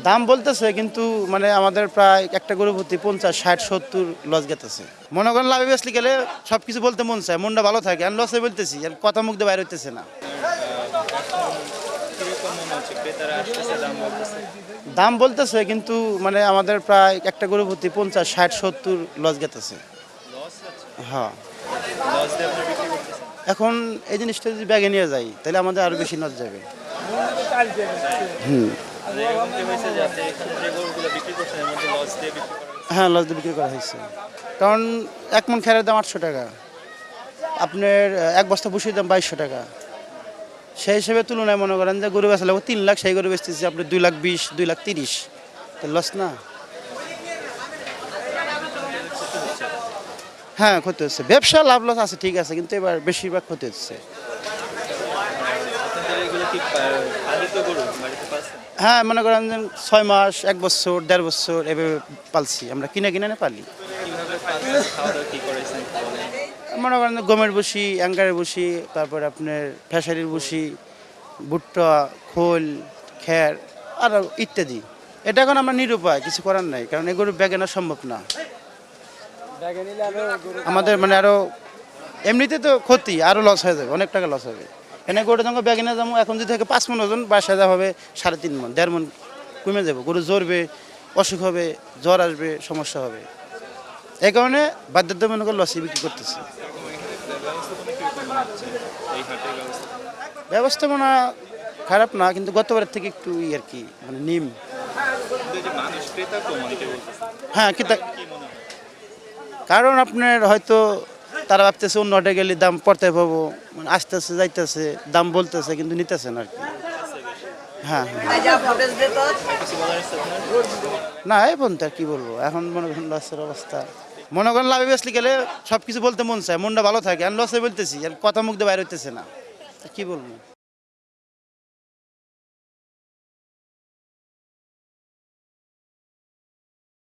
দাম বলতেছে কিন্তু মানে আমাদের প্রায় একটা গরু প্রতি 50, 60, 70 লস গেতেছে। মনে করেন লাভে বেচলি গেলে সব কিছু বলতে মন চায়, মনটা ভালো থাকে, আর লসে বলতেছি আর কথা মুখ দিয়ে বাইরে হইতেছে না। এখন কিরকম মনে হচ্ছে ক্রেতারা আসতেছে দাম বলতেছে? দাম বলতেছে কিন্তু মানে আমাদের প্রায় একটা গরু প্রতি 50, 60, 70 লস গেতেছে। লস যাচ্ছে? হ্যাঁ, লস দিয়ে আপনি বিক্রি করতেছেন? এখন এই জিনিসটা যদি ব্যাগে নিয়ে যাই তাহলে আমাদের আরো বেশি লস যাবে। হুম। মানে এরকম কি হয়েছে যে আপনি এখানে যে গরুগুলো বিক্রি করছেন এর মধ্যে লস দিয়ে বিক্রি করা হয়েছে? হ্যাঁ, লস দিয়ে বিক্রি করা হয়েছে, কারণ এক মন খেরের দাম 800 টাকা, আপনার এক বস্তা ভুসির দাম 2200 টাকা। সেই হিসেবে তুলনায় মনে করেন যে গরু বেচা লাগবে 3 লাখ, সেই গরু বেচতেছি আপনি 2,20,000, 2,30,000, তো লস না। ক্ষতি হচ্ছে। হ্যাঁ, ক্ষতি হচ্ছে, ব্যবসা লাভ লস আছে ঠিক আছে, কিন্তু এবার বেশিরভাগ ক্ষতি হচ্ছে। আপনাদের এগুলো কি পালিত গরু বাড়িতে পালছেন? হ্যাঁ, মনে করেন যে 6 মাস, 1 বছর, 1.5 বছর এভাবে পালছি আমরা, কিনে কিনে না পালি। কিভাবে পালছেন? খাওয়া দাওয়া কি করাইছেন একটু বলেন? মনে করেন যে গমের ভুসি, অ্যাঙ্গারের ভুসি, তারপরে আপনার ফেসারির ভুসি, ভুট্টা, খোল, খ্যার আর ইত্যাদি। এটা এখন আমরা নিরুপায়, কিছু করার নাই, কারণ এগুলো ব্যাগে না সম্ভব না আমাদের, মানে আরো এমনিতে তো ক্ষতি, আরো লস হয়ে যাবে, অনেক টাকা লস হবে। এনে গরুটা যখন ব্যাগে না যাবো, এখন যদি থেকে 5 মন ওজন, বাসায় যা হবে 3.5 মন, 1.5 মন কমে যাবো। গরু জ্বরবে, অসুখ হবে, জ্বর আসবে, সমস্যা হবে। এই কারণে বাধ্যতা মনে করে লসে বিক্রি করতেছি। ব্যবস্থাপনা কিরকম মনে হচ্ছে এই হাটের ব্যবস্থাপনা? ব্যবস্থাপনা খারাপ না, কিন্তু গতবারের থেকে একটু আর কি, মানে নিম। কিন্তু এই যে মানুষ ক্রেতা কম অনেকে বলতেছে, হ্যাঁ, কিন্তু কি মনে হয়? কারণ আপনার হয়তো তারা ভাবতেছে অন্য হাটে গেলে দাম পড়তে পাবো, মানে আসতেছে যাইতেছে, দাম বলতেছে কিন্তু নিতেছে না আর কি। হ্যাঁ, হ্যাঁ। কিছু বলার আছে আপনার? না, এই পর্যন্ত আর কি বলবো, এখন মনে করেন লসের অবস্থা। মনে করেন লাভে বেচলি গেলে সব কিছু বলতে মন চায়, মনটা ভালো থাকে, আর লসে বলতেছি আর কথা মুখ দিয়ে বাইরে হইতেছে না, কি বলবো।